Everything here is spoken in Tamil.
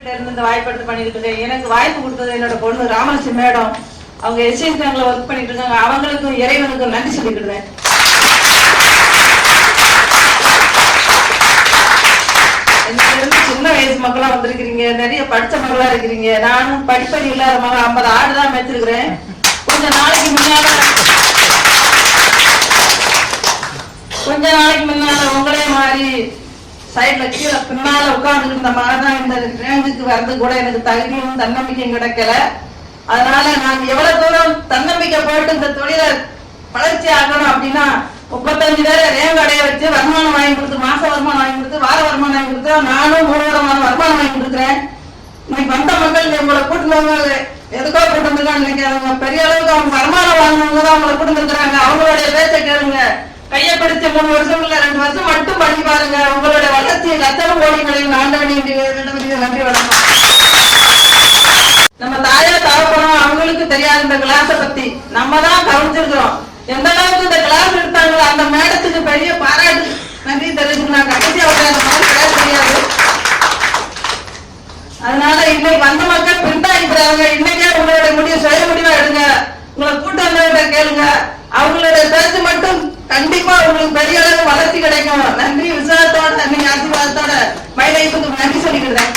இந்த வாய்ப்பு பண்ணிட்டு இருக்கேன். எனக்கு வாய்ப்பு கொடுத்தது என்னோட பொண்ணு ராமலட்சுமி மேடம். அவங்க எஸ்எஸ் பேங்க்ல ஒர்க் பண்ணிட்டு இருக்காங்க. அவங்களுக்கும் இறைவனுக்கும் நன்றி சொல்லிக்கிடுவேன். சின்ன வயசு மக்களா வந்திருக்கிறீங்க, நிறைய படிச்ச மக்களா இருக்கிறீங்க. நானும் படிப்பறி இல்லாத மகன் 50 ஆடு தான் மேய்ச்சிருக்கிறேன். கொஞ்ச நாளைக்கு முன்னால உங்களே மாதிரி சைட்ல கீழே பின்னால உட்கார்ந்து இருந்த மாதிரிதான் இந்த ரேஞ்சுக்கு வர்றது கூட எனக்கு தகுதியும் தன்னம்பிக்கையும் கிடைக்கல. அதனால நான் எவ்வளவு தூரம் தன்னம்பிக்கை போட்டு இந்த தொழிலை வளர்ச்சி ஆகணும் அப்படின்னா 35 பேரை ரேங்க் அடைய வச்சு வருமானம் வாங்கி கொடுத்து, மாச வருமானம் வாங்கி கொடுத்து, வார வருமானம் வாங்கி கொடுத்து, நானும் 3 விதமான வருமானம் வாங்கி கொடுக்குறேன். இன்னைக்கு வந்த மக்கள் உங்களை கூட்டினவங்க எதுக்கோ கூட்டு வந்துருக்காங்க நினைக்காதவங்க. பெரிய அளவுக்கு அவங்க வருமானம் வாங்கினவங்க தான் அவங்களை கூட்டு வந்துருக்காங்க. அவங்களுடைய பேச்சை கேளுங்க. கையை பிடிச்ச 3 வருஷம் இல்ல 2 வருஷம் மட்டும் பண்ணி பாருங்க. உங்களுடைய வளர்ச்சி லட்சம் கோடிகளையும் ஆண்டவனி நன்றி வணக்கம். நம்ம தாயா தகப்பனும் அவங்களுக்கு தெரியாது இந்த கிளாஸை பத்தி. நம்ம தான் கவனிச்சிருக்கிறோம். எந்த அளவுக்கு இந்த கிளாஸ் எடுத்தாங்களோ அந்த மேடத்துக்கு பெரிய பாராட்டு நன்றி தெரிவிச்சுக்கிறாங்க. கடைசி அவருக்கு தெரியாது. அதனால இன்னைக்கு வந்த மக்கள் பின்தாங்கிறாங்க. இன்னைக்கே உங்களுடைய முடிவு சுய முடிவா எடுங்க. உங்களை கூட்டு வந்தவங்க கேளுங்க. அவங்களுடைய பேச்சு மட்டும் கண்டிப்பா உங்களுக்கு பெரிய அளவு வளர்ச்சி கிடைக்கும். நன்றி விசுவாசத்தோட, நன்றி ஆசீர்வாதத்தோட மயிலைப்புக்கு நன்றி சொல்லிக்கிறேன்.